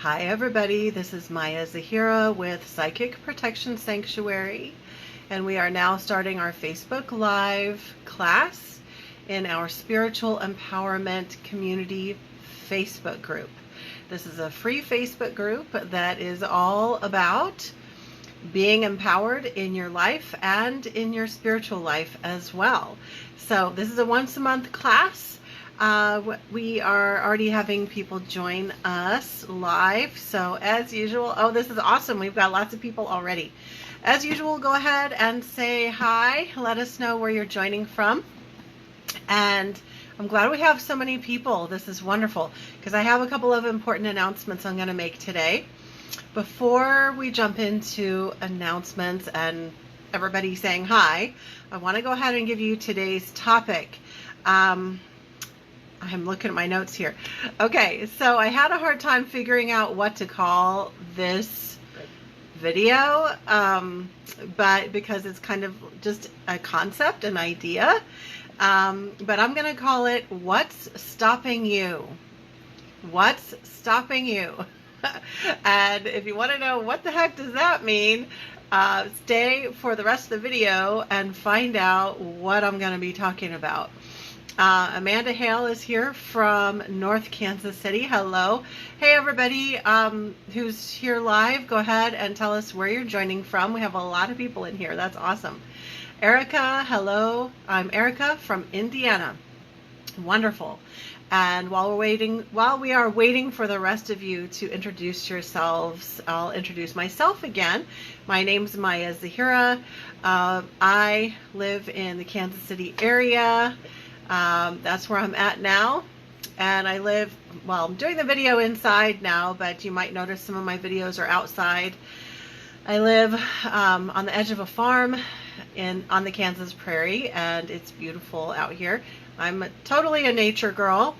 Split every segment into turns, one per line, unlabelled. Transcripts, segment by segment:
Hi everybody, this is Maya Zahira with Psychic Protection Sanctuary, and we are now starting our Facebook Live class in our Spiritual Empowerment Community Facebook group. This is a free Facebook group that is all about being empowered in your life and in your spiritual life as well. So this is a once a month class. We are already having people join us live. So as usual, oh, this is awesome. We've got lots of people already. As usual, go ahead and say hi. Let us know where you're joining from. And I'm glad we have so many people. This is wonderful because I have a couple of important announcements I'm going to make today. Before we jump into announcements and everybody saying hi, I want to go ahead and give you today's topic. I'm looking at my notes here. Okay, so I had a hard time figuring out what to call this video, but because it's kind of just a concept, an idea, but I'm going to call it What's Stopping You? What's Stopping You? And if you want to know what the heck does that mean, stay for the rest of the video and find out what I'm going to be talking about. Amanda Hale is here from North Kansas City. Hello. Hey everybody who's here live, go ahead and tell us where you're joining from. We have a lot of people in here. That's awesome. Erica, hello. I'm Erica from Indiana. Wonderful. And while we are waiting for the rest of you to introduce yourselves, I'll introduce myself again. My name's Maya Zahira. I live in the Kansas City area. That's where I'm at now. And I live, well, I'm doing the video inside now, but you might notice some of my videos are outside. I live on the edge of a farm on the Kansas prairie, and it's beautiful out here. I'm totally a nature girl.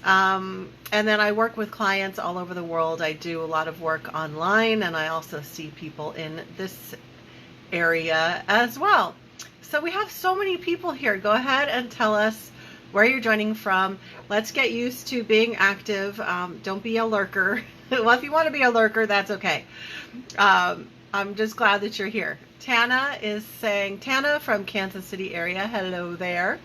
And then I work with clients all over the world. I do a lot of work online, and I also see people in this area as well. So we have so many people here. Go ahead and tell us where you're joining from. Let's get used to being active. Don't be a lurker. Well, if you want to be a lurker, that's okay. I'm just glad that you're here. Tana is saying, Tana from Kansas City area. Hello there.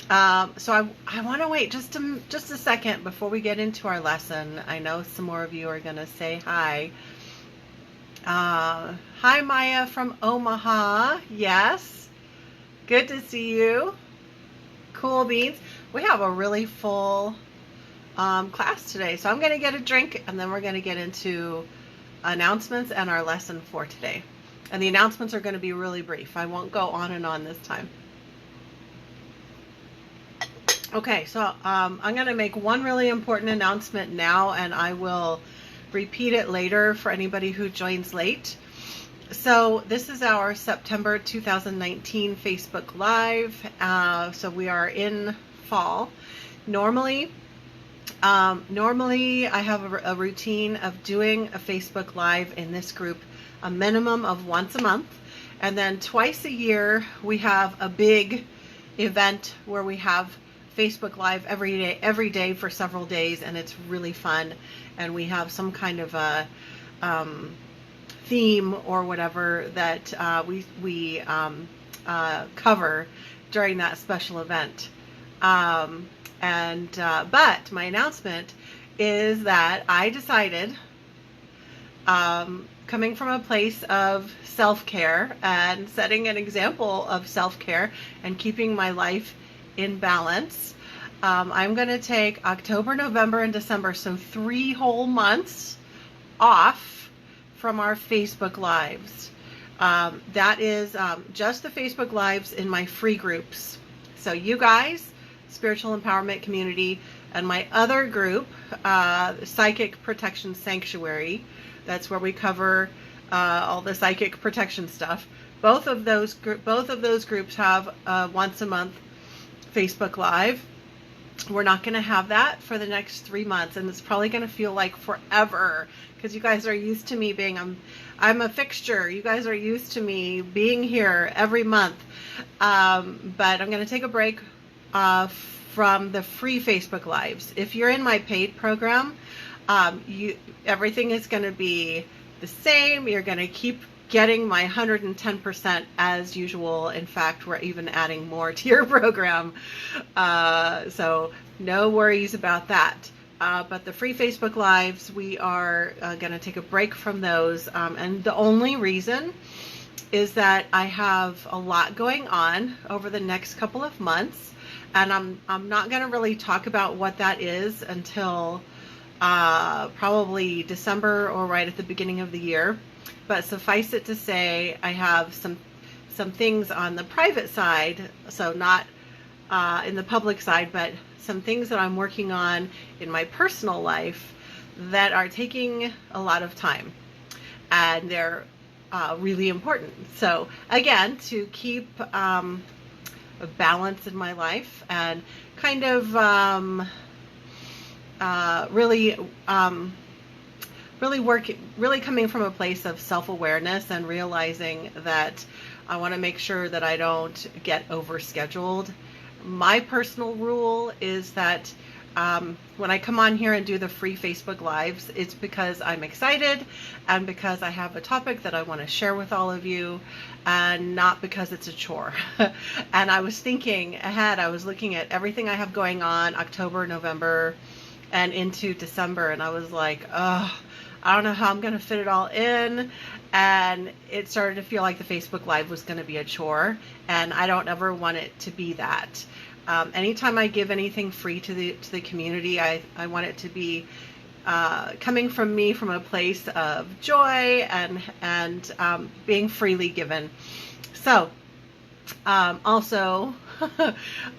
So I want to wait just a second before we get into our lesson. I know some more of you are going to say hi. Hi, Maya from Omaha. Yes. Good to see you. Cool beans. We have a really full class today. So I'm going to get a drink and then we're going to get into announcements and our lesson for today. And the announcements are going to be really brief. I won't go on and on this time. Okay, so I'm going to make one really important announcement now, and I will repeat it later for anybody who joins late. So this is our September 2019 Facebook Live. So we are in fall. Normally I have a routine of doing a Facebook Live in this group a minimum of once a month. And then twice a year we have a big event where we have Facebook Live every day for several days, and it's really fun. And we have some kind of a theme or whatever that we cover during that special event. But my announcement is that I decided, coming from a place of self-care and setting an example of self-care and keeping my life in balance, I'm going to take October, November, and December, so 3 whole months off from our Facebook Lives. That is just the Facebook Lives in my free groups. So you guys, Spiritual Empowerment Community, and my other group, Psychic Protection Sanctuary, that's where we cover all the psychic protection stuff. Both of those groups have once a month Facebook Live. We're not going to have that for the next 3 months, and it's probably going to feel like forever because you guys are used to me being, I'm a fixture. You guys are used to me being here every month. But I'm going to take a break from the free Facebook Lives. If you're in my paid program, Everything is going to be the same. You're going to keep getting my 110% as usual. In fact, we're even adding more to your program. So no worries about that. But the free Facebook Lives, we are going to take a break from those. And the only reason is that I have a lot going on over the next couple of months. And I'm not going to really talk about what that is until probably December or right at the beginning of the year. But suffice it to say, I have some things on the private side, so not in the public side, but some things that I'm working on in my personal life that are taking a lot of time, and they're really important. So again, to keep a balance in my life and kind of really coming from a place of self-awareness and realizing that I want to make sure that I don't get overscheduled. My personal rule is that when I come on here and do the free Facebook Lives, it's because I'm excited and because I have a topic that I want to share with all of you, and not because it's a chore. And I was thinking ahead, I was looking at everything I have going on October, November, and into December, and I was like, oh, I don't know how I'm going to fit it all in. And it started to feel like the Facebook Live was going to be a chore, and I don't ever want it to be that. Anytime I give anything free to the community, I want it to be coming from me from a place of joy and being freely given. So also,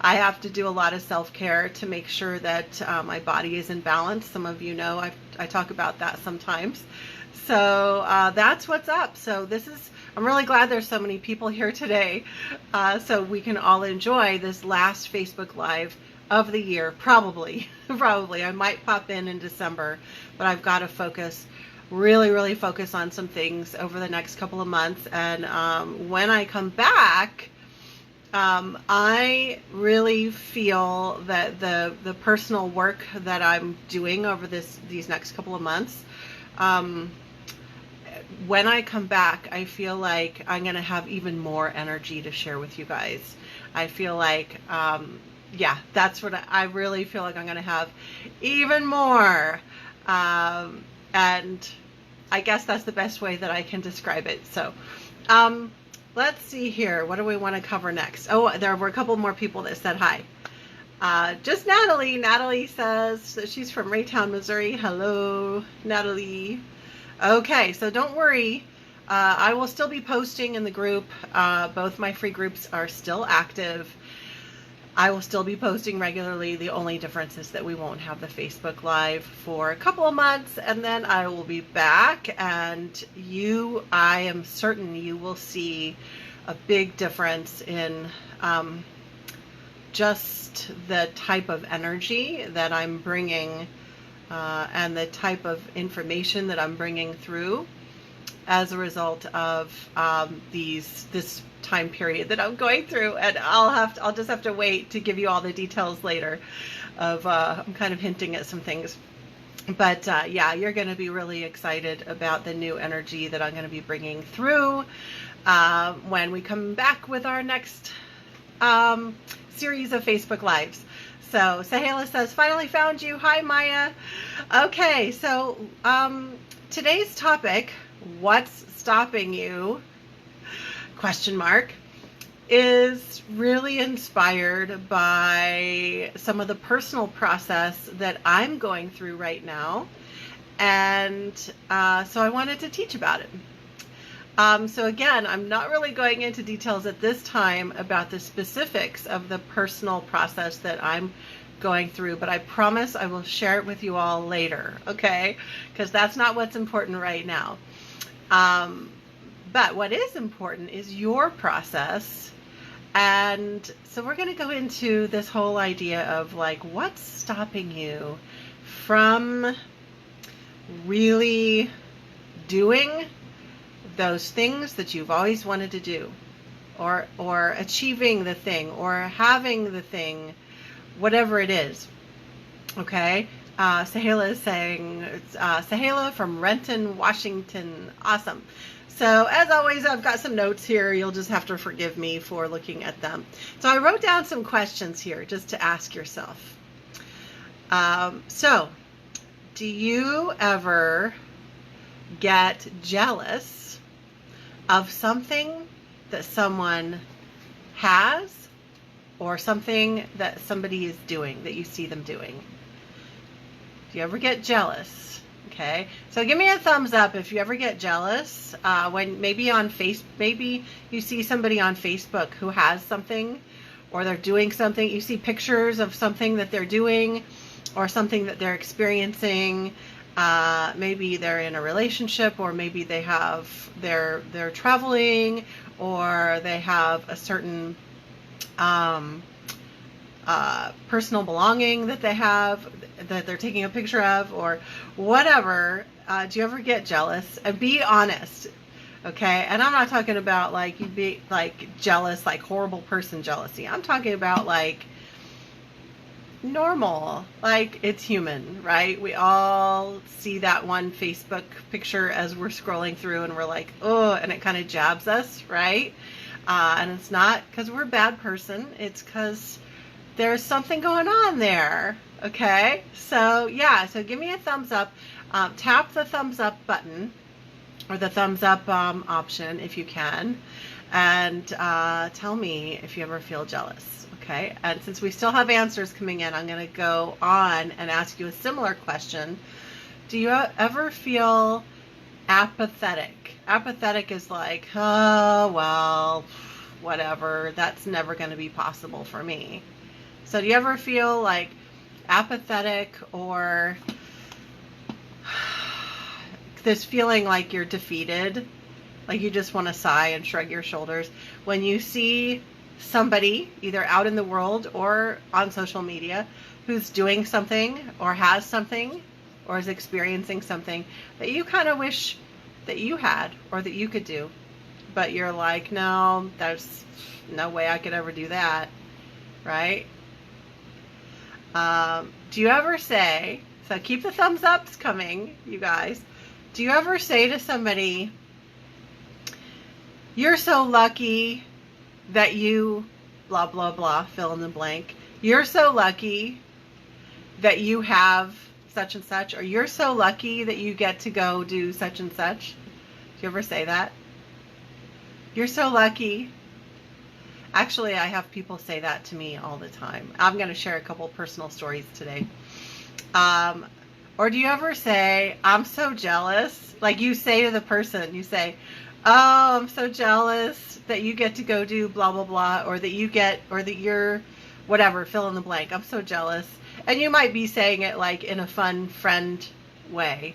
I have to do a lot of self-care to make sure that my body is in balance. Some of you know I talk about that sometimes. So that's what's up. So I'm really glad there's so many people here today, so we can all enjoy this last Facebook Live of the year. Probably. I might pop in December, but I've got to really focus on some things over the next couple of months. And when I come back, I really feel that the personal work that I'm doing over these next couple of months, when I come back, I feel like I'm going to have even more energy to share with you guys. I feel like, that's what I really feel like I'm going to have even more. And I guess that's the best way that I can describe it. So, let's see here. What do we want to cover next? Oh, there were a couple more people that said hi. Just Natalie. Natalie says that she's from Raytown, Missouri. Hello, Natalie. Okay, so don't worry. I will still be posting in the group. Both my free groups are still active. I will still be posting regularly. The only difference is that we won't have the Facebook Live for a couple of months, and then I will be back, and I am certain you will see a big difference in just the type of energy that I'm bringing and the type of information that I'm bringing through as a result of this time period that I'm going through. And I'll just have to wait to give you all the details later of I'm kind of hinting at some things. But you're going to be really excited about the new energy that I'm going to be bringing through when we come back with our next series of Facebook Lives. So Zahira says, finally found you. Hi, Maya. Okay, so today's topic, what's stopping you, ? Is really inspired by some of the personal process that I'm going through right now. And so I wanted to teach about it. So again, I'm not really going into details at this time about the specifics of the personal process that I'm going through, but I promise I will share it with you all later, okay? Because that's not what's important right now. But what is important is your process. And so we're going to go into this whole idea of like, what's stopping you from really doing those things that you've always wanted to do, or achieving the thing, or having the thing, whatever it is. Okay? Zahira is saying, Zahira from Renton, Washington. Awesome. So as always, I've got some notes here. You'll just have to forgive me for looking at them. So I wrote down some questions here just to ask yourself. So do you ever get jealous of something that someone has or something that somebody is doing that you see them doing? Do you ever get jealous? Okay, so give me a thumbs up if you ever get jealous when maybe you see somebody on Facebook who has something or they're doing something. You see pictures of something that they're doing or something that they're experiencing. Maybe they're in a relationship, or maybe they're traveling, or they have a certain personal belonging that they have that they're taking a picture of, or whatever. Do you ever get jealous? And be honest, okay? And I'm not talking about like you'd be like jealous, like horrible person jealousy. I'm talking about like normal, like it's human, right? We all see that one Facebook picture as we're scrolling through and we're like, oh, and it kind of jabs us, right? And it's not because we're a bad person. It's because there's something going on there. Okay, so yeah, so give me a thumbs up. Tap the thumbs up button or the thumbs up option if you can, and tell me if you ever feel jealous. Okay, and since we still have answers coming in, I'm going to go on and ask you a similar question. Do you ever feel apathetic? Apathetic is like, oh, well, whatever, that's never going to be possible for me. So do you ever feel like apathetic, or this feeling like you're defeated, like you just want to sigh and shrug your shoulders when you see somebody either out in the world or on social media who's doing something or has something or is experiencing something that you kind of wish that you had or that you could do, but you're like, no, there's no way I could ever do that, right? Do you ever say, so keep the thumbs ups coming, you guys. Do you ever say to somebody, you're so lucky that you blah, blah, blah, fill in the blank. You're so lucky that you have such and such, or you're so lucky that you get to go do such and such. Do you ever say that? You're so lucky. Actually, I have people say that to me all the time. I'm going to share a couple personal stories today. Or do you ever say, I'm so jealous? Like you say to the person, you say, oh, I'm so jealous that you get to go do blah, blah, blah, or that you're whatever, fill in the blank. I'm so jealous. And you might be saying it like in a fun friend way.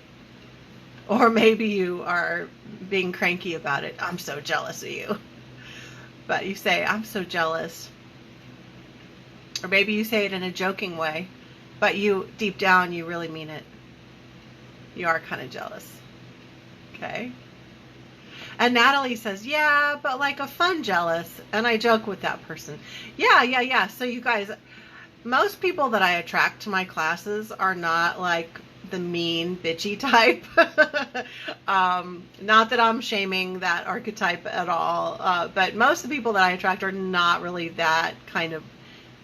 Or maybe you are being cranky about it. I'm so jealous of you. But you say, I'm so jealous. Or maybe you say it in a joking way, but you, deep down, you really mean it. You are kind of jealous. Okay? And Natalie says, yeah, but like a fun jealous. And I joke with that person. Yeah. So you guys, most people that I attract to my classes are not like the mean, bitchy type. Not that I'm shaming that archetype at all, but most of the people that I attract are not really that kind of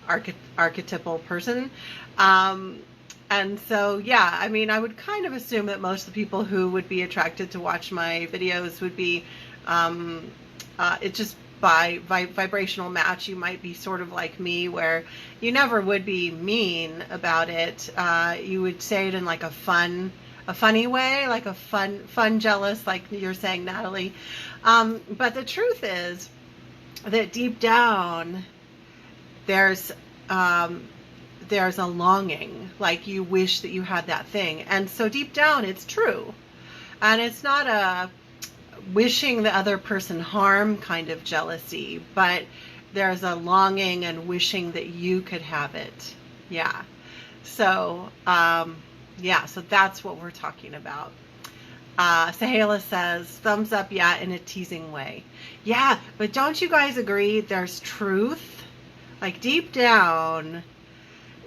archetypal person. And so, yeah, I mean, I would kind of assume that most of the people who would be attracted to watch my videos would be, it's just by vibrational match. You might be sort of like me, where you never would be mean about it. You would say it in like a funny way, like a fun jealous, like you're saying, Natalie. But the truth is that deep down, there's a longing, like you wish that you had that thing. And so deep down, it's true. And it's not a wishing the other person harm kind of jealousy, but there's a longing and wishing that you could have it. Yeah. So, so that's what we're talking about. Zahira says, thumbs up, yeah, in a teasing way. Yeah, but don't you guys agree there's truth? Like deep down,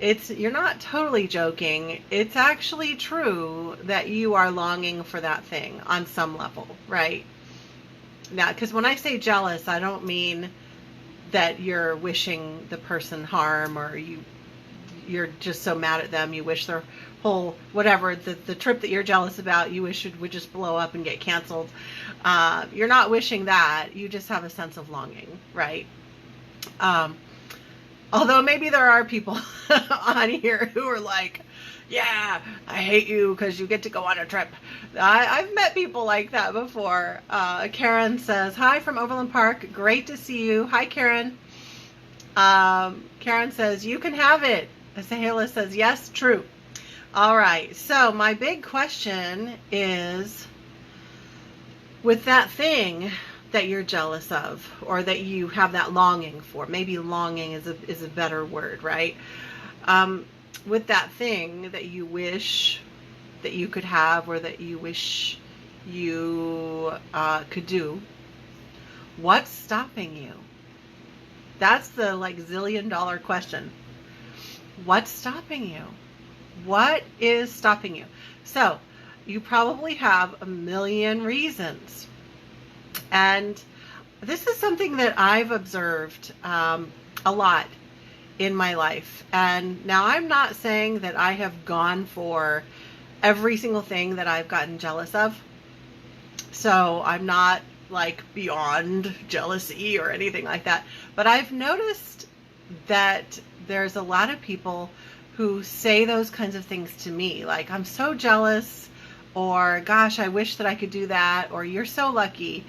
you're not totally joking. It's actually true that you are longing for that thing on some level, right? Now, because when I say jealous, I don't mean that you're wishing the person harm, or you're just so mad at them you wish their whole whatever the trip that you're jealous about you wish it would just blow up and get canceled. You're not wishing that. You just have a sense of longing, right? Although maybe there are people on here who are like, yeah, I hate you because you get to go on a trip. I've met people like that before. Karen says, hi from Overland Park. Great to see you. Hi, Karen. Karen says, you can have it. Zahira says, yes, true. All right. So my big question is, with that thing that you're jealous of, or that you have that longing for, maybe longing is a better word, right? With that thing that you wish that you could have, or that you wish you could do, what's stopping you? That's the zillion-dollar question. What's stopping you? What is stopping you? So you probably have a million reasons. And this is something that I've observed a lot in my life. And now I'm not saying that I have gone for every single thing that I've gotten jealous of. So I'm not beyond jealousy or anything like that. But I've noticed that there's a lot of people who say those kinds of things to me. Like, I'm so jealous, or gosh, I wish that I could do that, or you're so lucky.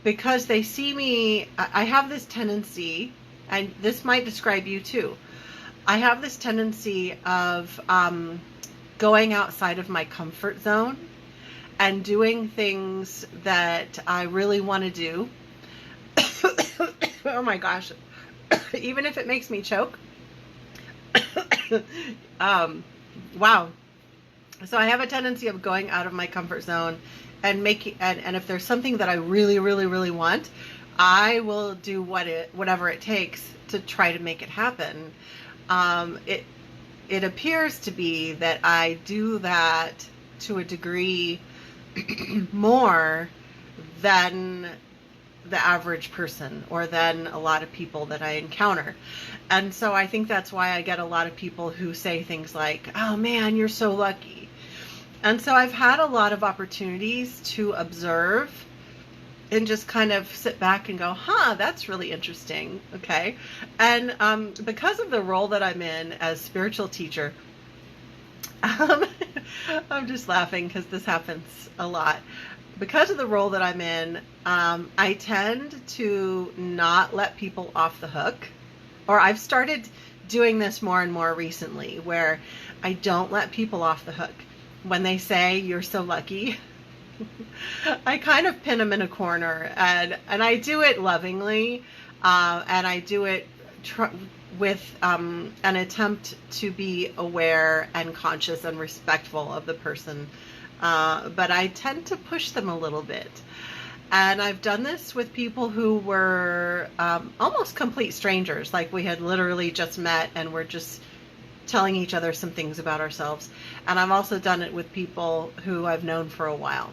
Because they see me, I have this tendency, and this might describe you too. I have this tendency of going outside of my comfort zone and doing things that I really want to do. Oh my gosh. Even if it makes me choke. Wow. So I have a tendency of going out of my comfort zone and and if there's something that I really, really, really want, I will do whatever it takes to try to make it happen. It appears to be that I do that to a degree more than the average person, or than a lot of people that I encounter. And so I think that's why I get a lot of people who say things like, oh man, you're so lucky. And so I've had a lot of opportunities to observe and just kind of sit back and go, huh, that's really interesting. Okay. And because of the role that I'm in as spiritual teacher, I'm just laughing because this happens a lot. Because of the role that I'm in, I tend to not let people off the hook. Or I've started doing this more and more recently, where I don't let people off the hook. When they say, you're so lucky, I kind of pin them in a corner. And I do it lovingly. And I do it with an attempt to be aware and conscious and respectful of the person. But I tend to push them a little bit. And I've done this with people who were almost complete strangers. Like, we had literally just met and we're just telling each other some things about ourselves. And I've also done it with people who I've known for a while.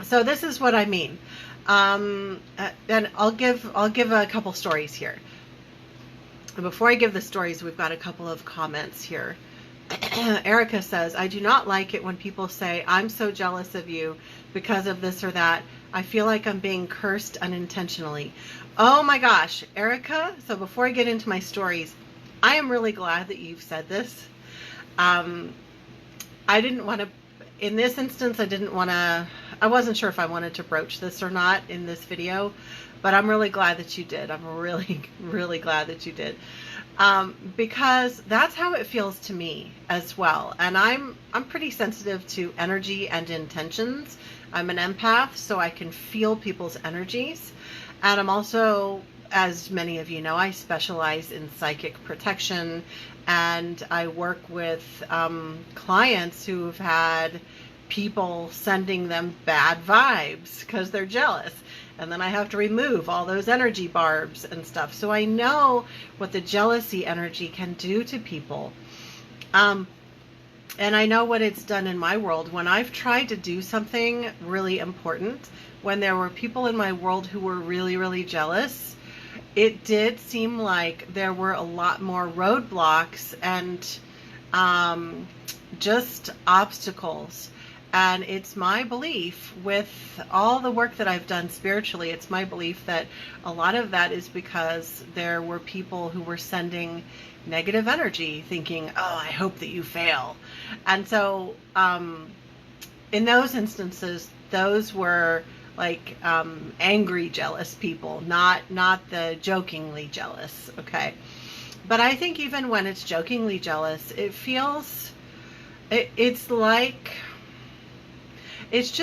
So this is what I mean. And I'll give a couple stories here. And before I give the stories, we've got a couple of comments here. Erica says, I do not like it when people say, I'm so jealous of you because of this or that. I feel like I'm being cursed unintentionally. Oh my gosh, Erica. So before I get into my stories, I am really glad that you've said this. I didn't want to, in this instance, I wasn't sure if I wanted to broach this or not in this video, but I'm really glad that you did. I'm really, really glad that you did. Because that's how it feels to me as well. And I'm pretty sensitive to energy and intentions. I'm an empath, so I can feel people's energies. And I'm also, as many of you know, I specialize in psychic protection, and I work with clients who've had people sending them bad vibes because they're jealous. and then I have to remove all those energy barbs and stuff. So I know what the jealousy energy can do to people. And I know what it's done in my world. When I've tried to do something really important, when there were people in my world who were really, really jealous, it did seem like there were a lot more roadblocks and just obstacles. And it's my belief, with all the work that I've done spiritually, it's my belief that a lot of that is because there were people who were sending negative energy, thinking, oh, I hope that you fail. And so in those instances, those were like angry, jealous people, not the jokingly jealous, okay? But I think even when it's jokingly jealous, it feels, it's like, it's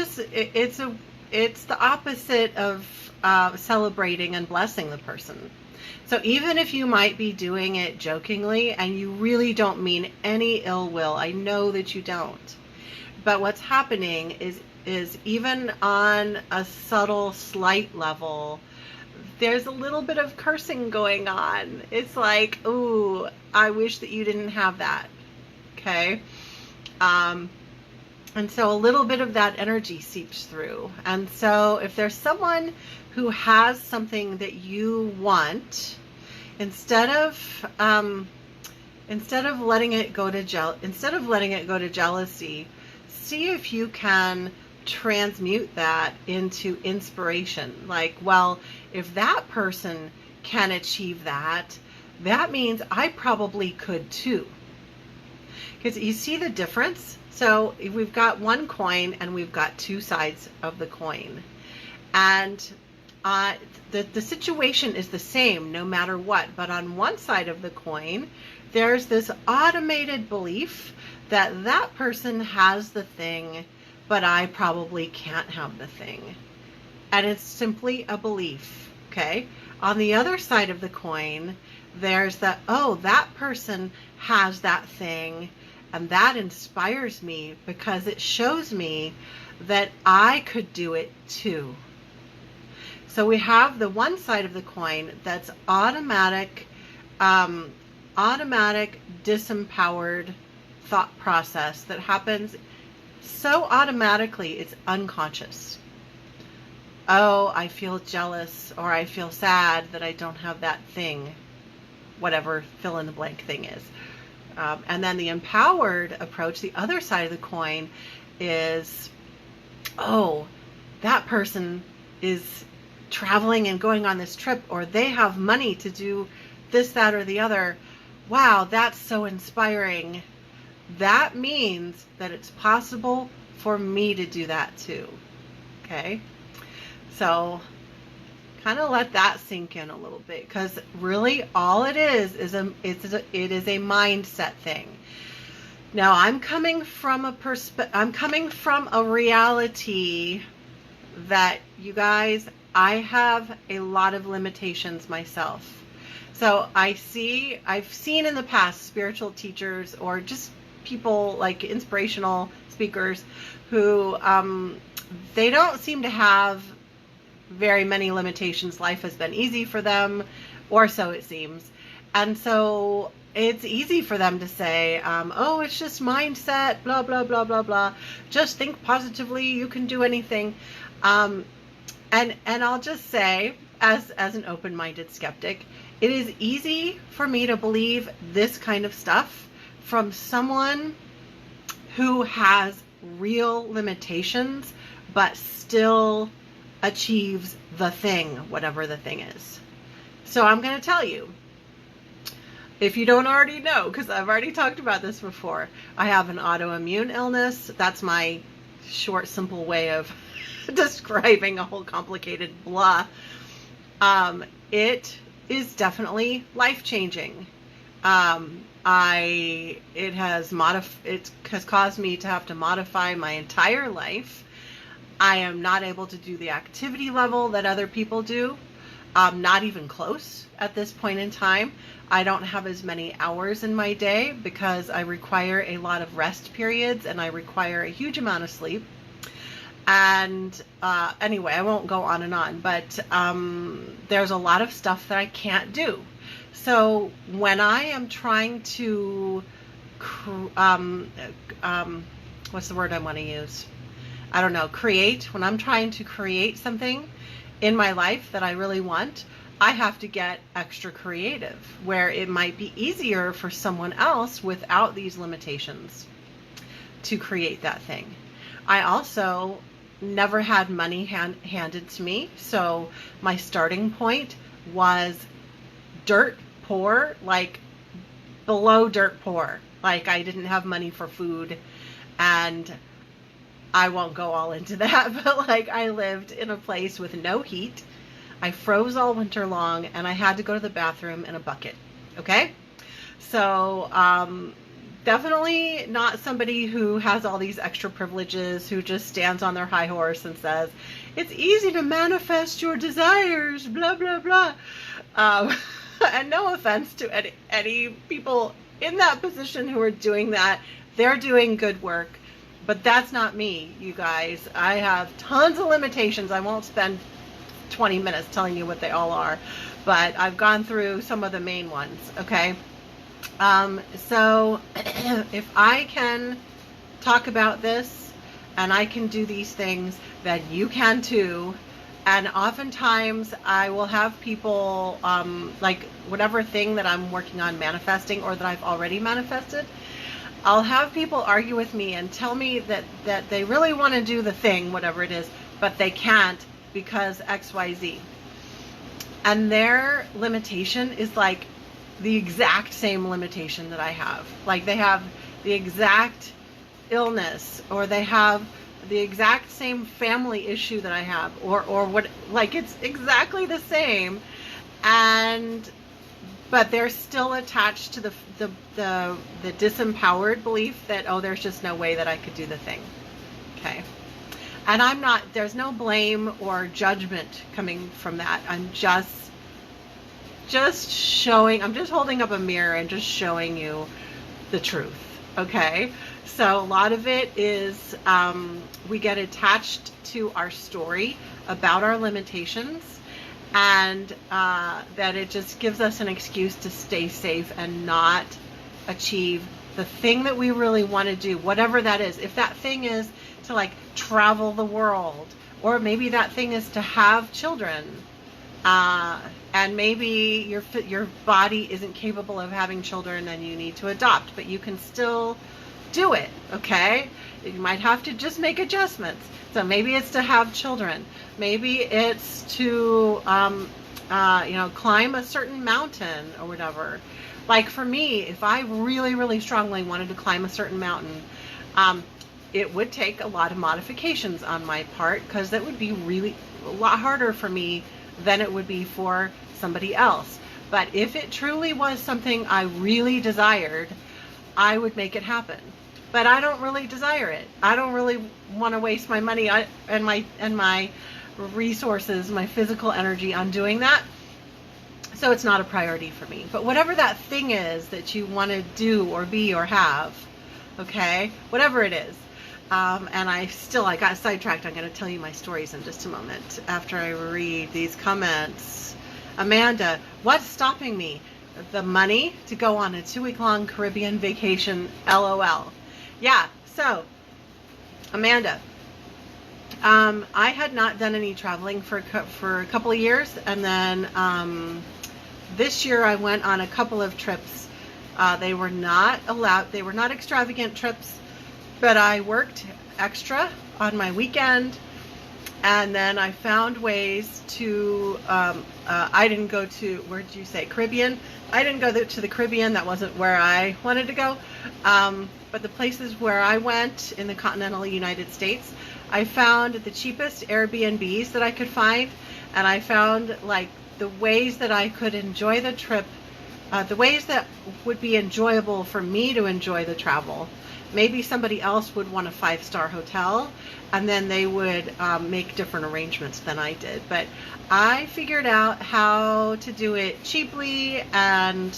the opposite of celebrating and blessing the person. So even if you might be doing it jokingly and you really don't mean any ill will, I know that you don't. But what's happening is even on a subtle, slight level, there's a little bit of cursing going on. It's like, ooh, I wish that you didn't have that. Okay? And so a little bit of that energy seeps through. And so if there's someone who has something that you want, instead of letting it go to jealousy, see if you can transmute that into inspiration. Like, well, if that person can achieve that, that means I probably could too. Because you see the difference? So we've got one coin and we've got two sides of the coin. And the situation is the same no matter what. But on one side of the coin, there's this automated belief that that person has the thing, but I probably can't have the thing. And it's simply a belief, okay? On the other side of the coin, there's that, oh, that person has that thing, and that inspires me because it shows me that I could do it too. So we have the one side of the coin that's automatic, disempowered thought process that happens so automatically it's unconscious. Oh, I feel jealous, or I feel sad that I don't have that thing, whatever fill in the blank thing is. And then the empowered approach, the other side of the coin, is, oh, that person is traveling and going on this trip, or they have money to do this, that, or the other. Wow, that's so inspiring. That means that it's possible for me to do that too. Okay? So kind of let that sink in a little bit, because really all it is it is a mindset thing. Now I'm coming from a reality that, you guys, I have a lot of limitations myself. So I've seen in the past spiritual teachers or just people like inspirational speakers who they don't seem to have very many limitations. Life has been easy for them, or so it seems. And so it's easy for them to say, oh, it's just mindset, blah, blah, blah, blah, blah. Just think positively. You can do anything. And I'll just say, as an open-minded skeptic, it is easy for me to believe this kind of stuff from someone who has real limitations, but still achieves the thing, whatever the thing is. So I'm going to tell you, if you don't already know, because I've already talked about this before, I have an autoimmune illness. That's my short, simple way of describing a whole complicated blah. It is definitely life-changing. It has caused me to have to modify my entire life. I am not able to do the activity level that other people do. Not even close at this point in time. I don't have as many hours in my day because I require a lot of rest periods and I require a huge amount of sleep. And anyway, I won't go on and on, but there's a lot of stuff that I can't do. So when I am trying to, what's the word I want to use? I don't know, create. When I'm trying to create something in my life that I really want, I have to get extra creative, where it might be easier for someone else without these limitations to create that thing. I also never had money handed to me, so my starting point was dirt poor, like below dirt poor. Like I didn't have money for food, and I won't go all into that, but like I lived in a place with no heat. I froze all winter long, and I had to go to the bathroom in a bucket. Okay? So, definitely not somebody who has all these extra privileges, who just stands on their high horse and says, it's easy to manifest your desires, blah, blah, blah. And no offense to any people in that position who are doing that. They're doing good work, but that's not me, you guys. I have tons of limitations. I won't spend 20 minutes telling you what they all are, but I've gone through some of the main ones, okay? So if I can talk about this and I can do these things, then you can too. And oftentimes I will have people, like whatever thing that I'm working on manifesting or that I've already manifested, I'll have people argue with me and tell me that they really want to do the thing, whatever it is, but they can't because XYZ. And their limitation is like the exact same limitation that I have. Like they have the exact illness, or they have the exact same family issue that I have, or what, like it's exactly the same, but they're still attached to the disempowered belief that, oh, there's just no way that I could do the thing. Okay. And there's no blame or judgment coming from that. I'm just showing, I'm just holding up a mirror and just showing you the truth. Okay. So a lot of it is, we get attached to our story about our limitations, and that it just gives us an excuse to stay safe and not achieve the thing that we really want to do, whatever that is. If that thing is to like travel the world, or maybe that thing is to have children, and maybe your body isn't capable of having children and you need to adopt, but you can still do it. Okay, you might have to just make adjustments. So maybe it's to have children, maybe it's to climb a certain mountain or whatever. Like for me, if I really strongly wanted to climb a certain mountain, it would take a lot of modifications on my part, because that would be really a lot harder for me than it would be for somebody else. But if it truly was something I really desired, I would make it happen. But I don't really desire it. I don't really want to waste my money and my resources, my physical energy on doing that. So it's not a priority for me. But whatever that thing is that you want to do or be or have, okay, whatever it is. And I got sidetracked. I'm going to tell you my stories in just a moment after I read these comments. Amanda, what's stopping me? The money to go on a 2-week-long Caribbean vacation, LOL. Yeah, so, Amanda, I had not done any traveling for a couple of years, and then this year I went on a couple of trips. They were not extravagant trips, but I worked extra on my weekend, and then I found ways to, I didn't go to, where did you say, Caribbean? I didn't go to the Caribbean. That wasn't where I wanted to go. But the places where I went in the continental United States, I found the cheapest Airbnbs that I could find, and I found like the ways that I could enjoy the trip, the ways that would be enjoyable for me to enjoy the travel. Maybe somebody else would want a 5-star hotel, and then they would make different arrangements than I did. But I figured out how to do it cheaply and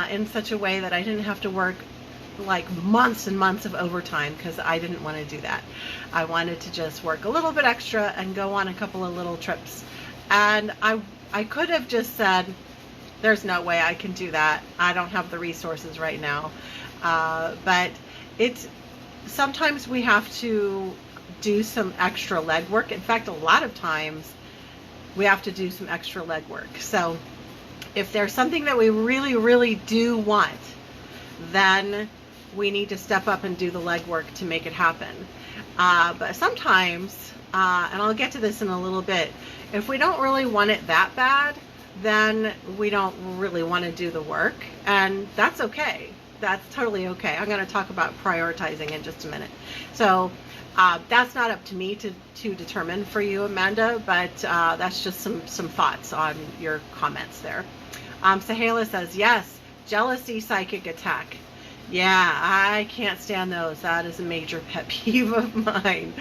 in such a way that I didn't have to work like months and months of overtime because I didn't want to do that. I wanted to just work a little bit extra and go on a couple of little trips. And I could have just said, there's no way I can do that. I don't have the resources right now. But sometimes we have to do some extra legwork. In fact, a lot of times we have to do some extra legwork. So if there's something that we really, really do want, then we need to step up and do the legwork to make it happen. But sometimes, and I'll get to this in a little bit, if we don't really want it that bad, then we don't really want to do the work, and that's okay. That's totally okay. I'm going to talk about prioritizing in just a minute. So that's not up to me to determine for you, Amanda, but that's just some thoughts on your comments there. Zahira says, yes, jealousy psychic attack. Yeah, I can't stand those. That is a major pet peeve of mine.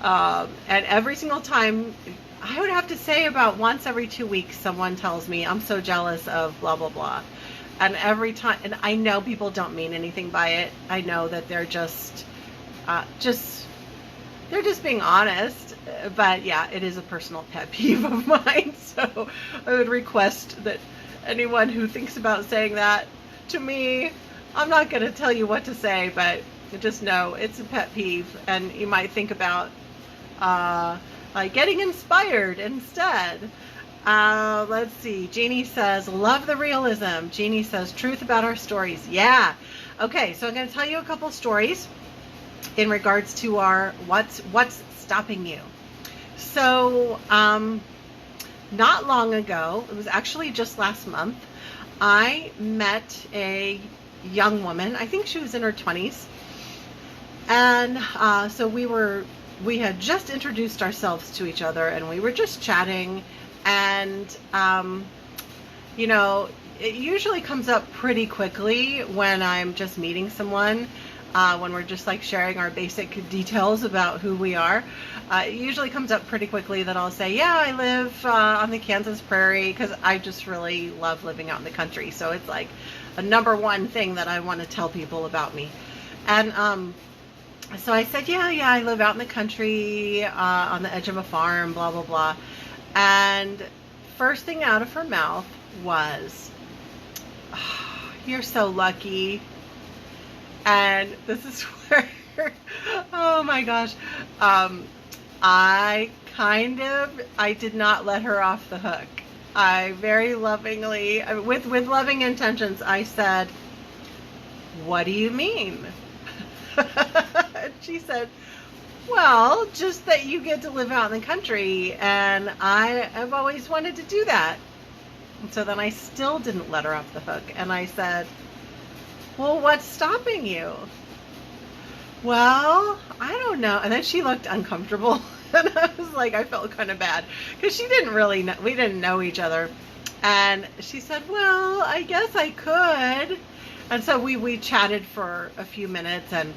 And every single time, I would have to say about once every 2 weeks, someone tells me, I'm so jealous of blah, blah, blah. And every time, and I know people don't mean anything by it. I know that they're just being honest. But yeah, it is a personal pet peeve of mine. So I would request that anyone who thinks about saying that to me, I'm not going to tell you what to say, but just know it's a pet peeve. And you might think about like getting inspired instead. Let's see. Jeannie says, love the realism. Jeannie says, truth about our stories. Yeah. Okay, so I'm going to tell you a couple stories in regards to our what's stopping you. So not long ago, it was actually just last month, I met a young woman. I think she was in her 20s. And so we had just introduced ourselves to each other, and we were just chatting. And, you know, it usually comes up pretty quickly when I'm just meeting someone, when we're just like sharing our basic details about who we are. It usually comes up pretty quickly that I'll say, yeah, I live on the Kansas prairie, because I just really love living out in the country. So it's like a number one thing that I want to tell people about me. And so I said, yeah, I live out in the country, on the edge of a farm, blah, blah, blah. And first thing out of her mouth was, oh, you're so lucky. And this is where, oh my gosh, I did not let her off the hook. I very lovingly, with loving intentions, I said, what do you mean? And she said, well, just that you get to live out in the country, and I've always wanted to do that. And so then I still didn't let her off the hook, and I said, well, what's stopping you? Well, I don't know. And then she looked uncomfortable, and I was like, I felt kind of bad, because she didn't really know, we didn't know each other. And she said, well, I guess I could. And so we chatted for a few minutes, and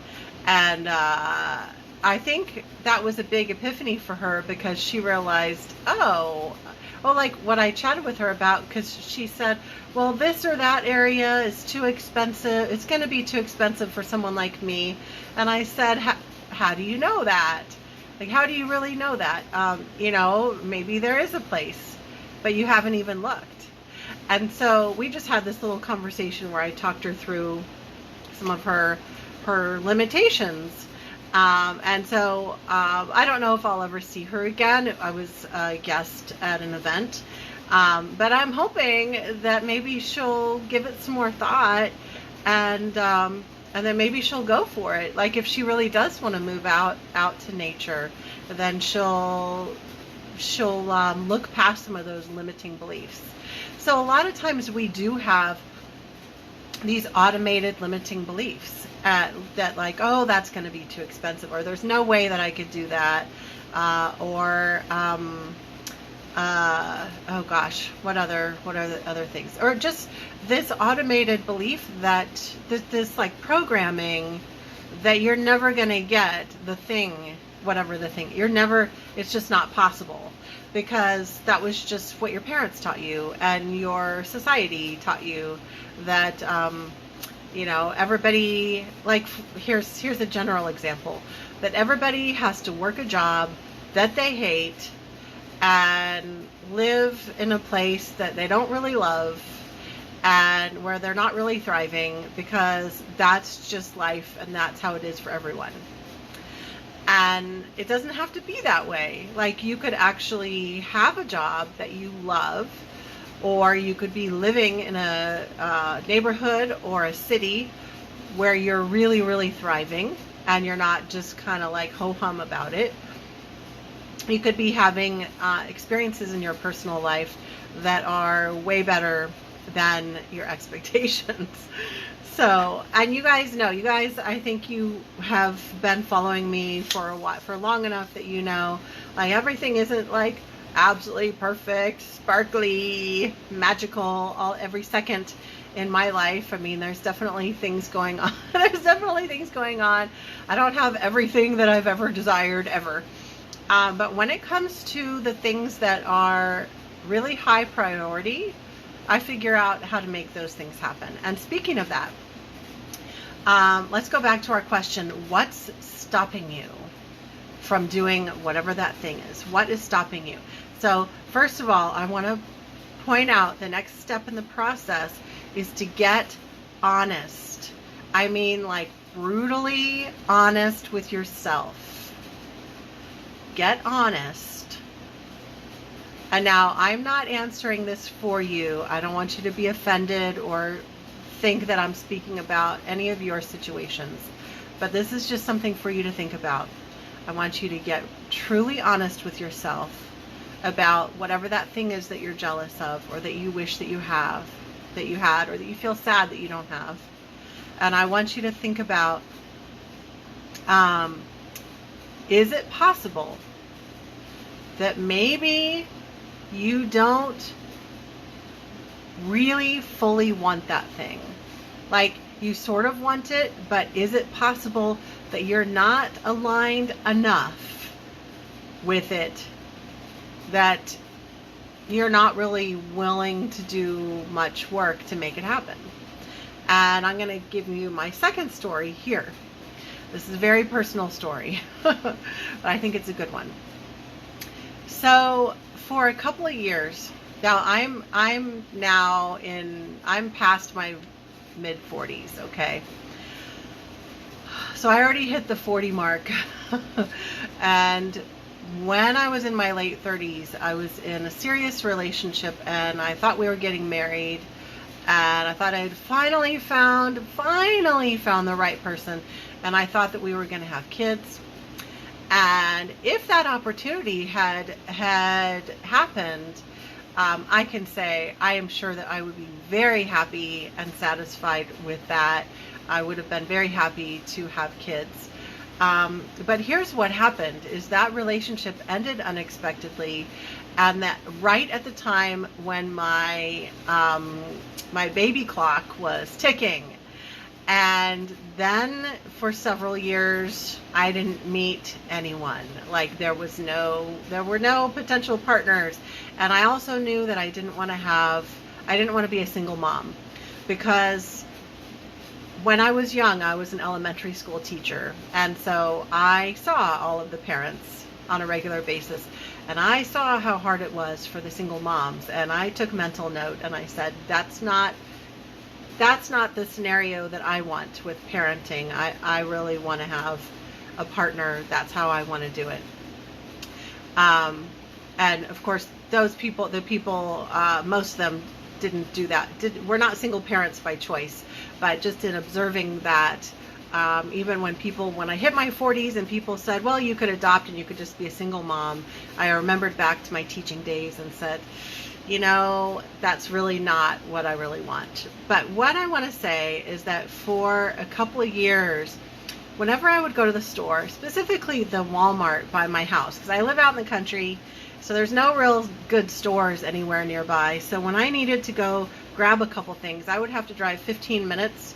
I think that was a big epiphany for her, because she realized, like what I chatted with her about, because she said, well, this or that area is too expensive. It's going to be too expensive for someone like me. And I said, how do you know that? Like, how do you really know that? You know, maybe there is a place, but you haven't even looked. And so we just had this little conversation where I talked her through some of her limitations. And so I don't know if I'll ever see her again. I was a guest at an event. But I'm hoping that maybe she'll give it some more thought, and then maybe she'll go for it. Like, if she really does want to move out to nature, then she'll look past some of those limiting beliefs. So a lot of times we do have these automated limiting beliefs that, like, oh, that's going to be too expensive, or there's no way that I could do that, oh gosh, what are the other things? Or just this automated belief that this like programming that you're never going to get the thing, whatever the thing, it's just not possible, because that was just what your parents taught you and your society taught you, that Everybody, like, here's a general example, that everybody has to work a job that they hate and live in a place that they don't really love and where they're not really thriving, because that's just life and that's how it is for everyone. And it doesn't have to be that way. Like, you could actually have a job that you love, or you could be living in a neighborhood or a city where you're really, really thriving and you're not just kind of like ho-hum about it. You could be having experiences in your personal life that are way better than your expectations. So, and you guys, I think you have been following me for a while, for long enough that like, everything isn't like absolutely perfect, sparkly, magical every second in my life. I mean, there's definitely things going on. I don't have everything that I've ever desired ever. But when it comes to the things that are really high priority, I figure out how to make those things happen. And speaking of that, let's go back to our question. What's stopping you from doing whatever that thing is? What is stopping you? So first of all, I want to point out the next step in the process is to get honest. I mean, like, brutally honest with yourself. Get honest. And now, I'm not answering this for you. I don't want you to be offended or think that I'm speaking about any of your situations. But this is just something for you to think about. I want you to get truly honest with yourself about whatever that thing is that you're jealous of, or that you wish that you had, or that you feel sad that you don't have. And I want you to think about, is it possible that maybe you don't really fully want that thing? Like, you sort of want it, but is it possible that you're not aligned enough with it, that you're not really willing to do much work to make it happen? And I'm going to give you my second story here. This is a very personal story, but I think it's a good one. So for a couple of years now, I'm past my mid 40s. Okay. So I already hit the 40 mark. And when I was in my late 30s, I was in a serious relationship, and I thought we were getting married, and I thought I'd finally found the right person, and I thought that we were going to have kids. And if that opportunity had happened, I can say I am sure that I would be very happy and satisfied with that. I would have been very happy to have kids. But here's what happened, is that relationship ended unexpectedly, and that right at the time when my baby clock was ticking. And then for several years, I didn't meet anyone. Like, there were no potential partners. And I also knew that I didn't want to be a single mom, because when I was young, I was an elementary school teacher. And so I saw all of the parents on a regular basis, and I saw how hard it was for the single moms. And I took mental note, and I said, that's not the scenario that I want with parenting. I really want to have a partner. That's how I want to do it. And of course, most of them didn't do that. We're not single parents by choice, but just in observing that, even when I hit my 40s and people said, well, you could adopt and you could just be a single mom, I remembered back to my teaching days and said, that's really not what I really want. But what I want to say is that for a couple of years, whenever I would go to the store, specifically the Walmart by my house, because I live out in the country, so there's no real good stores anywhere nearby. So when I needed to go grab a couple things, I would have to drive 15 minutes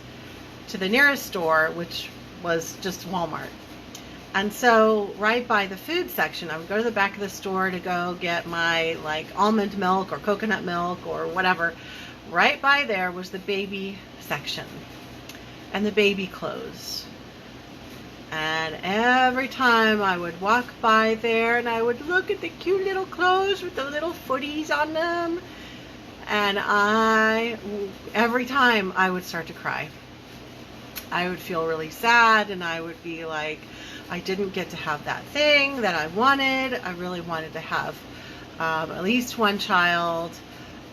to the nearest store, which was just Walmart. And so right by the food section, I would go to the back of the store to go get my almond milk or coconut milk or whatever. Right by there was the baby section. and the baby clothes. And every time I would walk by there and I would look at the cute little clothes with the little footies on them, and every time I would start to cry. I would feel really sad, and I would be like, I didn't get to have that thing that I wanted. I really wanted to have at least one child.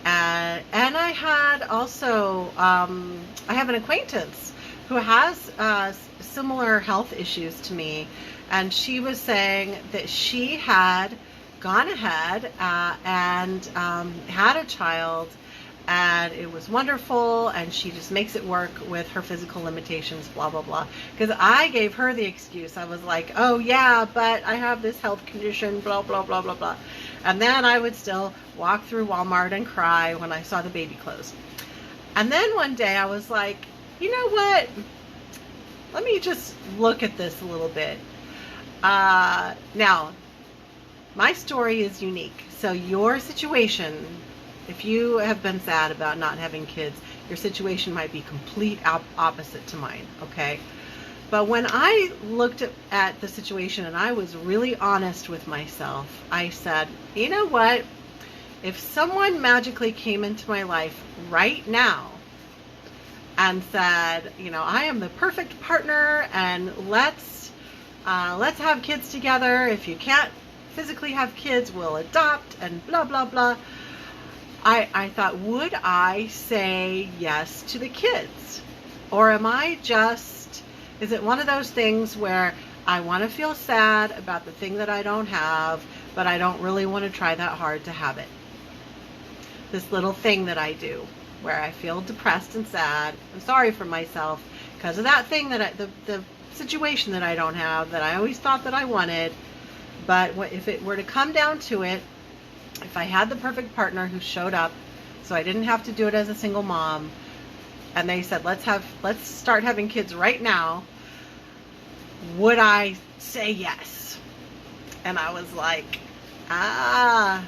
And I had also, I have an acquaintance who has similar health issues to me, and she was saying that she had gone ahead and had a child, and it was wonderful, and she just makes it work with her physical limitations, blah, blah, blah. Because I gave her the excuse. I was like, oh yeah, but I have this health condition, blah, blah, blah, blah, blah. And then I would still walk through Walmart and cry when I saw the baby clothes. And then one day I was like, you know what? Let me just look at this a little bit. Now, my story is unique. So your situation, if you have been sad about not having kids, your situation might be complete opposite to mine, okay? But when I looked at the situation and I was really honest with myself, I said, you know what? If someone magically came into my life right now and said, you know, I am the perfect partner, and let's have kids together. If you can't physically have kids, we'll adopt, and blah, blah, blah. I thought, would I say yes to the kids? Or am I just, is it one of those things where I want to feel sad about the thing that I don't have, but I don't really want to try that hard to have it? This little thing that I do, where I feel depressed and sad. I'm sorry for myself because of that thing that the situation that I don't have, that I always thought that I wanted. But if it were to come down to it, if I had the perfect partner who showed up, so I didn't have to do it as a single mom, and they said, let's start having kids right now, would I say yes? And I was like, I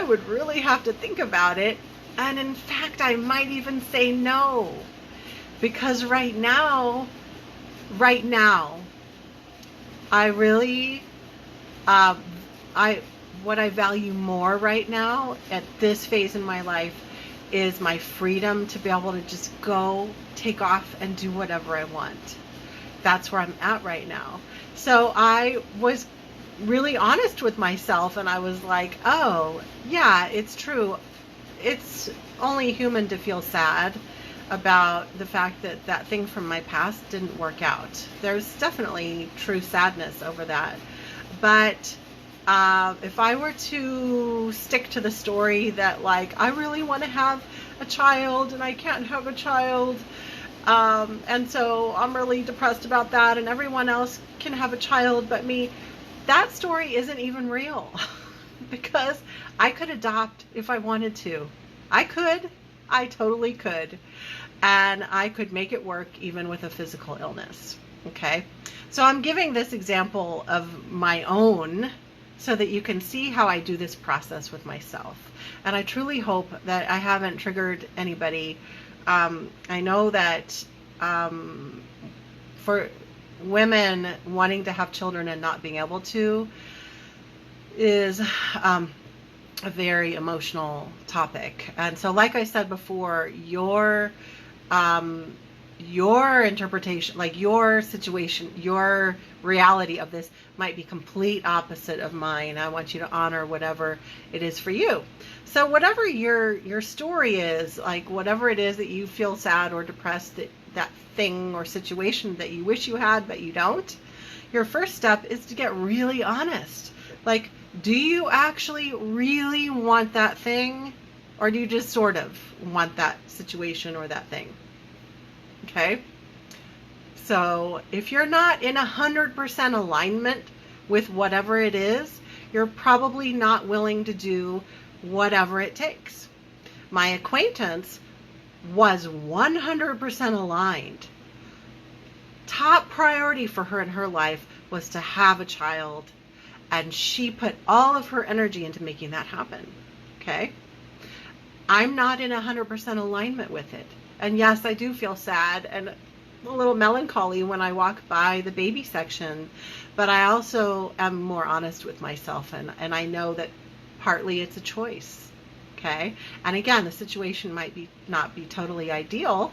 would really have to think about it. And in fact, I might even say no, because right now, I really, what I value more right now at this phase in my life is my freedom to be able to just go, take off, and do whatever I want. That's where I'm at right now. So I was really honest with myself, and I was like, oh, yeah, it's true. It's only human to feel sad about the fact that that thing from my past didn't work out. There's definitely true sadness over that. But if I were to stick to the story that, like, I really want to have a child and I can't have a child, and so I'm really depressed about that, and everyone else can have a child but me, that story isn't even real. Because I could adopt if I wanted to. I totally could. And I could make it work even with a physical illness. Okay? So I'm giving this example of my own so that you can see how I do this process with myself. And I truly hope that I haven't triggered anybody. I know that for women wanting to have children and not being able to is a very emotional topic. And so, like I said before, your interpretation, like your situation, your reality of this might be complete opposite of mine. I want you to honor whatever it is for you. So whatever your story is, like whatever it is that you feel sad or depressed, that thing or situation that you wish you had but you don't, your first step is to get really honest. Like, do you actually really want that thing, or do you just sort of want that situation or that thing? Okay? So if you're not in 100% alignment with whatever it is, you're probably not willing to do whatever it takes. My acquaintance was 100% aligned. Top priority for her in her life was to have a child, and she put all of her energy into making that happen. Okay? I'm not in 100% alignment with it. And yes, I do feel sad and a little melancholy when I walk by the baby section, but I also am more honest with myself, and I know that partly it's a choice. Okay. And again, the situation might not be totally ideal,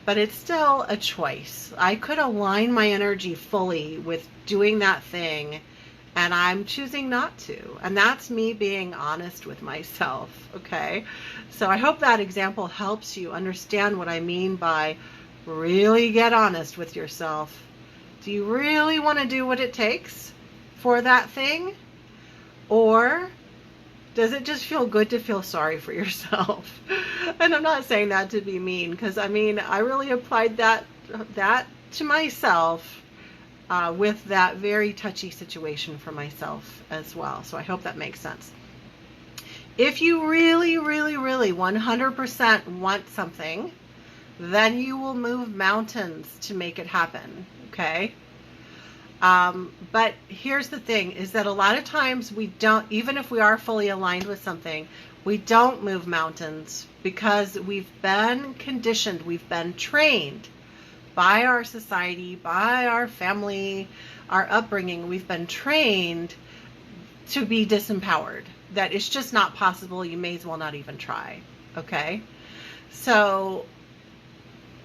but it's still a choice. I could align my energy fully with doing that thing, and I'm choosing not to. And that's me being honest with myself. Okay. So I hope that example helps you understand what I mean by really get honest with yourself. Do you really want to do what it takes for that thing? Or does it just feel good to feel sorry for yourself? And I'm not saying that to be mean, because I mean, I really applied that to myself with that very touchy situation for myself as well. So I hope that makes sense. If you really, really, really 100% want something, then you will move mountains to make it happen. Okay. But here's the thing, is that a lot of times we don't, even if we are fully aligned with something, we don't move mountains because we've been conditioned, we've been trained by our society, by our family, our upbringing. We've been trained to be disempowered, that it's just not possible. You may as well not even try. Okay. So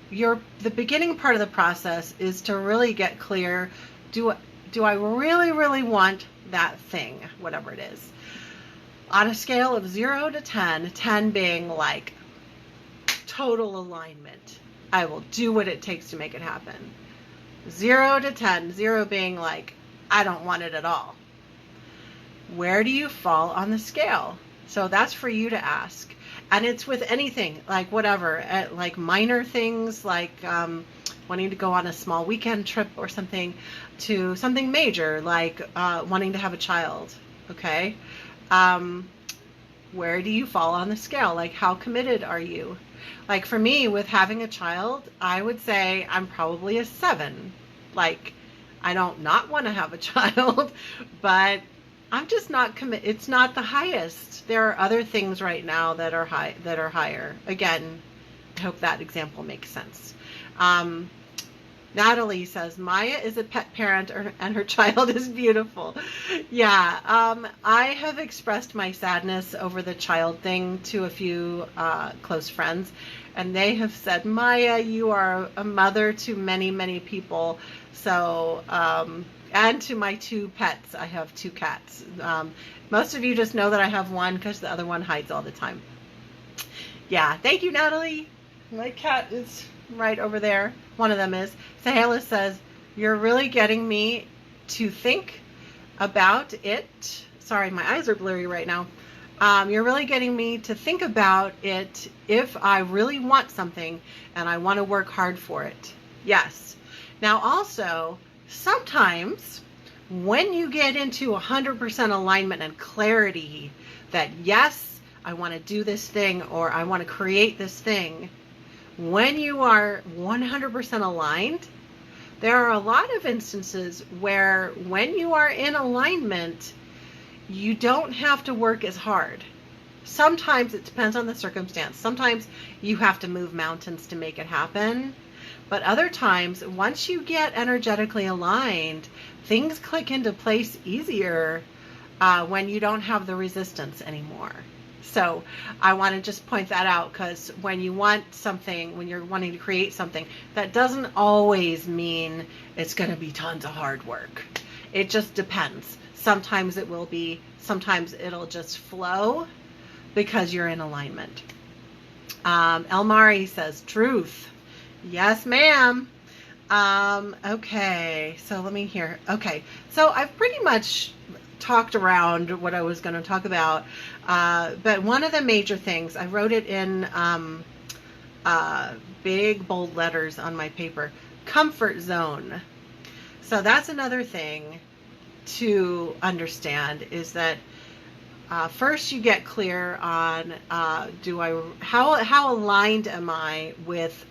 the beginning part of the process is to really get clear. Do I really, really want that thing, whatever it is? On a scale of 0 to 10, 10 being like total alignment, I will do what it takes to make it happen. 0 to 10, 0 being like, I don't want it at all. Where do you fall on the scale? So that's for you to ask. And it's with anything, like whatever, like minor things, like wanting to go on a small weekend trip or something, to something major, like wanting to have a child. Okay. Where do you fall on the scale? Like, how committed are you? Like for me, with having a child, I would say I'm probably a 7. Like, I don't not want to have a child, but I'm just not committed. It's not the highest. There are other things right now that are higher. Again, I hope that example makes sense. Natalie says, Maya is a pet parent and her child is beautiful. Yeah, I have expressed my sadness over the child thing to a few close friends, and they have said, Maya, you are a mother to many, many people. So, and to my 2 pets. I have 2 cats. Most of you just know that I have one because the other one hides all the time. Yeah, thank you, Natalie. My cat is right over there. One of them is. Zahira says, you're really getting me to think about it. Sorry, my eyes are blurry right now. You're really getting me to think about it if I really want something and I want to work hard for it. Yes. Now also, sometimes when you get into 100% alignment and clarity that yes, I want to do this thing or I want to create this thing, when you are 100% aligned, there are a lot of instances where when you are in alignment, you don't have to work as hard. Sometimes it depends on the circumstance. Sometimes you have to move mountains to make it happen. But other times, once you get energetically aligned, things click into place easier when you don't have the resistance anymore. So I want to just point that out, because when you want something, when you're wanting to create something, that doesn't always mean it's going to be tons of hard work. It just depends. Sometimes it will be, sometimes it'll just flow because you're in alignment. Elmari says, truth. Yes, ma'am. Okay, so let me hear. Okay, so I've pretty much talked around what I was going to talk about, but one of the major things, I wrote it in big bold letters on my paper, comfort zone. So that's another thing to understand, is that first you get clear on how aligned am I with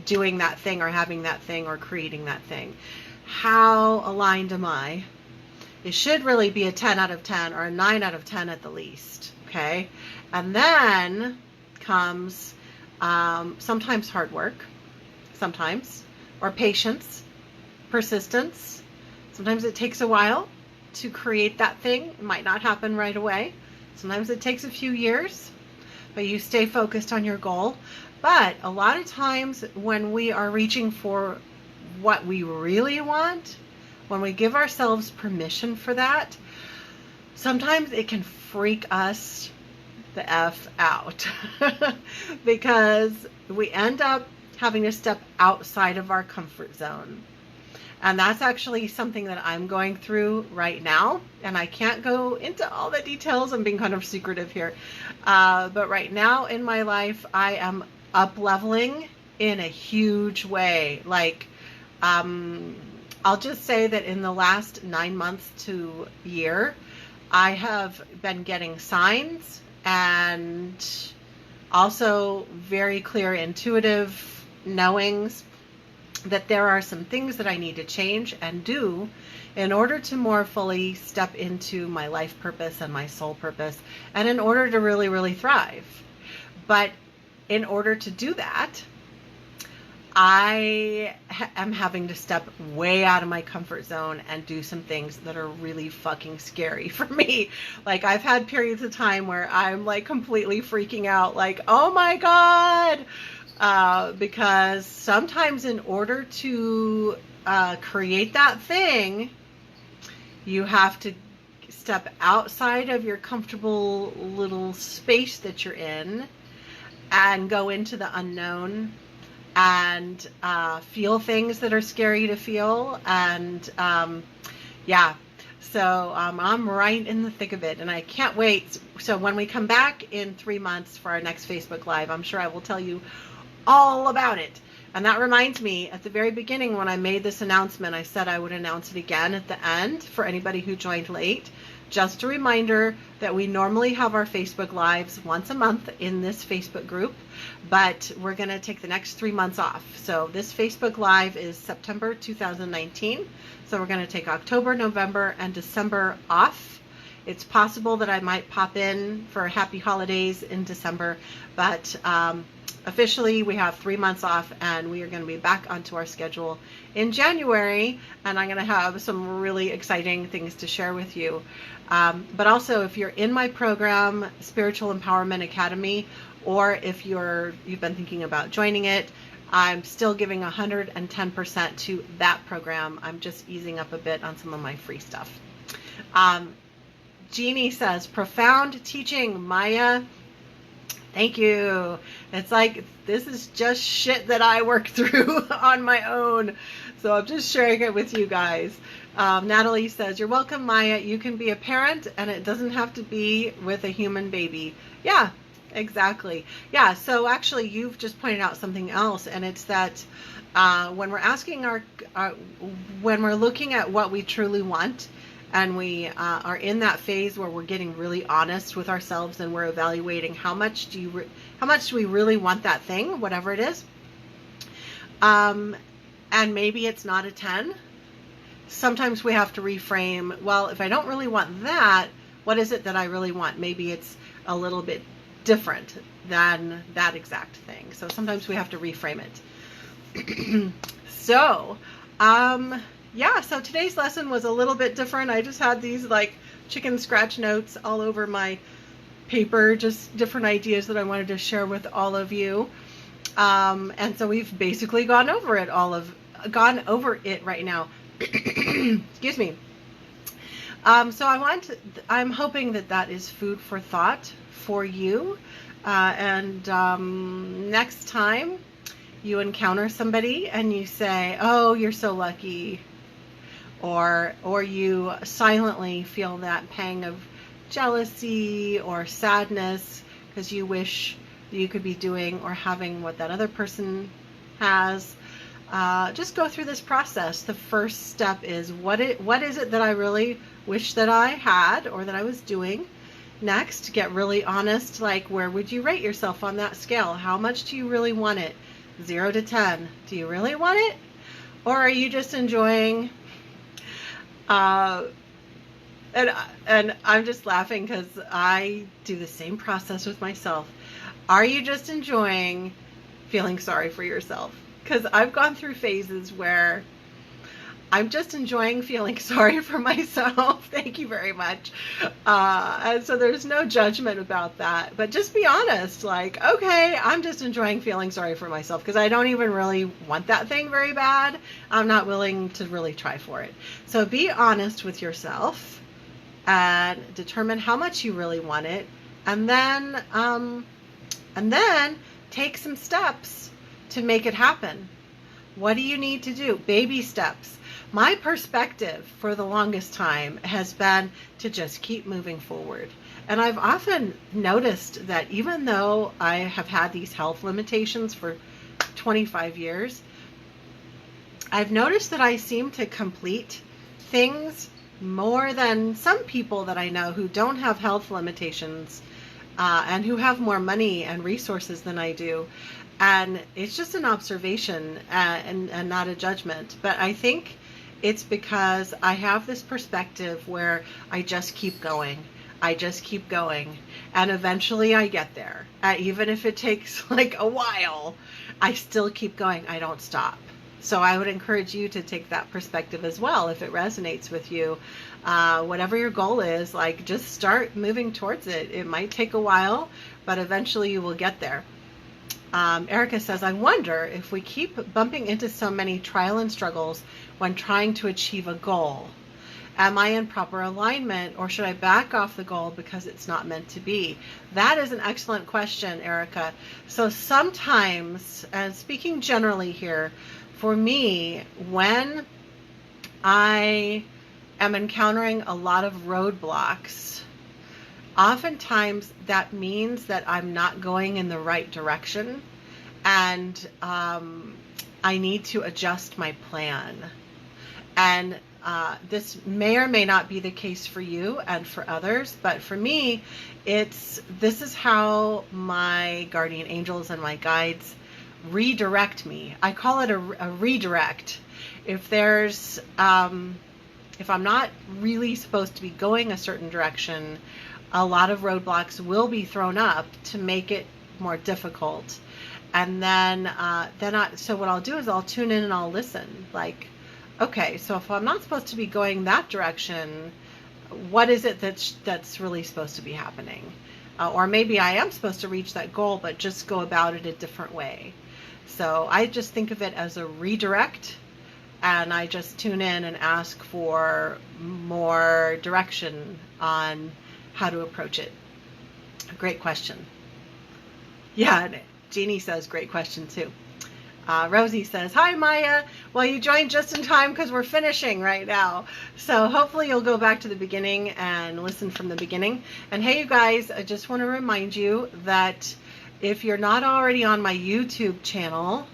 doing that thing or having that thing or creating that thing. How aligned am I? It should really be a 10 out of 10 or a 9 out of 10 at the least. Okay. And then comes, Sometimes hard work, sometimes, or patience, persistence. Sometimes it takes a while to create that thing. It might not happen right away. Sometimes it takes a few years, but you stay focused on your goal. But a lot of times when we are reaching for what we really want, when we give ourselves permission for that, sometimes it can freak us the F out because we end up having to step outside of our comfort zone. And that's actually something that I'm going through right now. And I can't go into all the details. I'm being kind of secretive here. But right now in my life, I am up leveling in a huge way. Like, I'll just say that in the last 9 months to year, I have been getting signs and also very clear intuitive knowings that there are some things that I need to change and do in order to more fully step into my life purpose and my soul purpose, and in order to really, really thrive. But in order to do that, I am having to step way out of my comfort zone and do some things that are really fucking scary for me. Like, I've had periods of time where I'm like completely freaking out, like, oh my God, because sometimes in order to create that thing, you have to step outside of your comfortable little space that you're in and go into the unknown and feel things that are scary to feel. And yeah, so I'm right in the thick of it, and I can't wait. So when we come back in 3 months for our next Facebook Live, I'm sure I will tell you all about it. And that reminds me, at the very beginning when I made this announcement, I said I would announce it again at the end for anybody who joined late. Just a reminder that we normally have our Facebook Lives once a month in this Facebook group, but we're going to take the next 3 months off. So this Facebook Live is September 2019. So we're going to take October, November, and December off. It's possible that I might pop in for happy holidays in December, but officially we have 3 months off, and we are going to be back onto our schedule in January, and I'm going to have some really exciting things to share with you. But also, if you're in my program, Spiritual Empowerment Academy, or if you've been thinking about joining it, I'm still giving 110% to that program. I'm just easing up a bit on some of my free stuff. Jeannie says, profound teaching, Maya. Thank you. It's like, this is just shit that I work through on my own. So I'm just sharing it with you guys. Natalie says, you're welcome, Maya. You can be a parent, and it doesn't have to be with a human baby. Yeah, exactly. Yeah, so actually you've just pointed out something else, and it's that when we're asking when we're looking at what we truly want, and we are in that phase where we're getting really honest with ourselves, and we're evaluating how much do we really want that thing, whatever it is. And maybe it's not a 10. Sometimes we have to reframe, well, if I don't really want that, what is it that I really want? Maybe it's a little bit different than that exact thing. So sometimes we have to reframe it. So, yeah, so today's lesson was a little bit different. I just had these like chicken scratch notes all over my paper, just different ideas that I wanted to share with all of you. And so we've basically gone over it right now. Excuse me. So I'm hoping that is food for thought for you. And next time you encounter somebody and you say, oh, you're so lucky, or you silently feel that pang of jealousy or sadness because you wish you could be doing or having what that other person has, just go through this process. The first step is, what is it that I really wish that I had or that I was doing? Next, get really honest, like, where would you rate yourself on that scale? How much do you really want it? 0 to 10. Do you really want it? Or are you just enjoying, and I'm just laughing because I do the same process with myself. Are you just enjoying feeling sorry for yourself, because I've gone through phases where I'm just enjoying feeling sorry for myself. Thank you very much. And so there's no judgment about that, but just be honest, like, okay, I'm just enjoying feeling sorry for myself because I don't even really want that thing very bad. I'm not willing to really try for it. So be honest with yourself and determine how much you really want it. And then take some steps to make it happen. What do you need to do? Baby steps. My perspective for the longest time has been to just keep moving forward. And I've often noticed that even though I have had these health limitations for 25 years, I've noticed that I seem to complete things more than some people that I know who don't have health limitations and who have more money and resources than I do. And it's just an observation and not a judgment. But I think it's because I have this perspective where I just keep going. I just keep going. And eventually I get there. Even if it takes like a while, I still keep going. I don't stop. So I would encourage you to take that perspective as well if it resonates with you. Whatever your goal is, like, just start moving towards it. It might take a while, but eventually you will get there. Erica says, I wonder if we keep bumping into so many trial and struggles when trying to achieve a goal. Am I in proper alignment, or should I back off the goal because it's not meant to be? That is an excellent question, Erica. So sometimes, and speaking generally here, for me, when I am encountering a lot of roadblocks, oftentimes that means that I'm not going in the right direction, and I need to adjust my plan. And this may or may not be the case for you and for others, but for me, this is how my guardian angels and my guides redirect me. I call it a redirect. If there's if I'm not really supposed to be going a certain direction, a lot of roadblocks will be thrown up to make it more difficult. And then so what I'll do is I'll tune in and I'll listen. Like, okay, so if I'm not supposed to be going that direction, what is it that's really supposed to be happening? Or maybe I am supposed to reach that goal, but just go about it a different way. So I just think of it as a redirect, and I just tune in and ask for more direction on how to approach it. Great question. Yeah, Jeannie says great question too. Rosie says, hi Maya. Well, you joined just in time because we're finishing right now. So hopefully you'll go back to the beginning and listen from the beginning. And hey, you guys, I just want to remind you that if you're not already on my YouTube channel,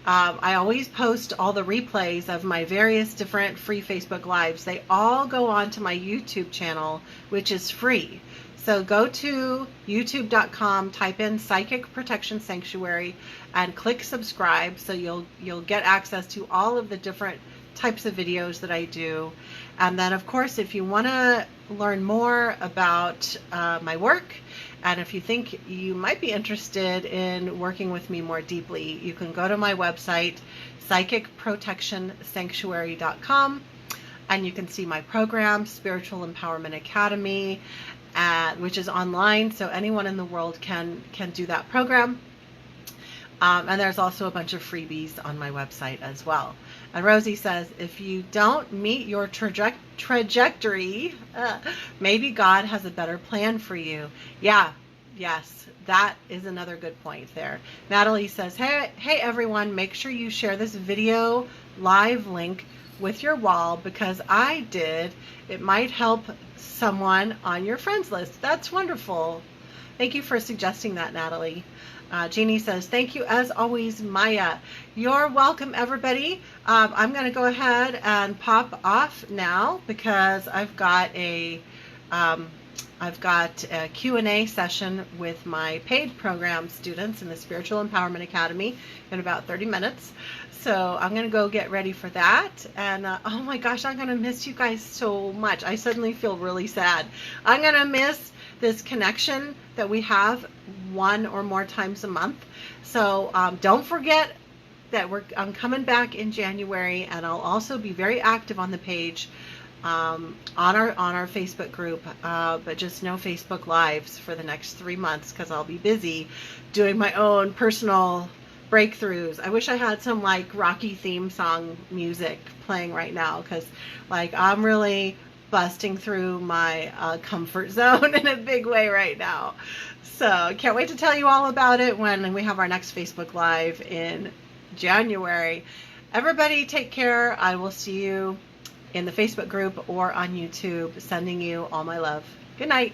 I always post all the replays of my various different free Facebook Lives. They all go on to my YouTube channel, which is free. So go to youtube.com, type in Psychic Protection Sanctuary, and click subscribe, so you'll get access to all of the different types of videos that I do. And then, of course, if you want to learn more about my work, and if you think you might be interested in working with me more deeply, you can go to my website, psychicprotectionsanctuary.com, and you can see my program, Spiritual Empowerment Academy, which is online, so anyone in the world can do that program. And there's also a bunch of freebies on my website as well. And Rosie says, if you don't meet your trajectory, maybe God has a better plan for you. Yeah, yes, that is another good point there. Natalie says, hey everyone, make sure you share this video live link with your wall, because I did. It might help someone on your friends list. That's wonderful. Thank you for suggesting that, Natalie. Jeannie says, thank you as always, Maya. You're welcome, everybody. I'm going to go ahead and pop off now because I've got a Q&A session with my paid program students in the Spiritual Empowerment Academy in about 30 minutes. So I'm going to go get ready for that. And oh my gosh, I'm going to miss you guys so much. I suddenly feel really sad. I'm going to miss this connection that we have one or more times a month. So don't forget that I'm coming back in January, and I'll also be very active on the page, on our Facebook group, but just no Facebook Lives for the next 3 months because I'll be busy doing my own personal breakthroughs. I wish I had some like Rocky theme song music playing right now, because like I'm really busting through my comfort zone in a big way right now. So I can't wait to tell you all about it when we have our next Facebook Live in January. Everybody take care. I will see you in the Facebook group or on YouTube. Sending you all my love. Good night.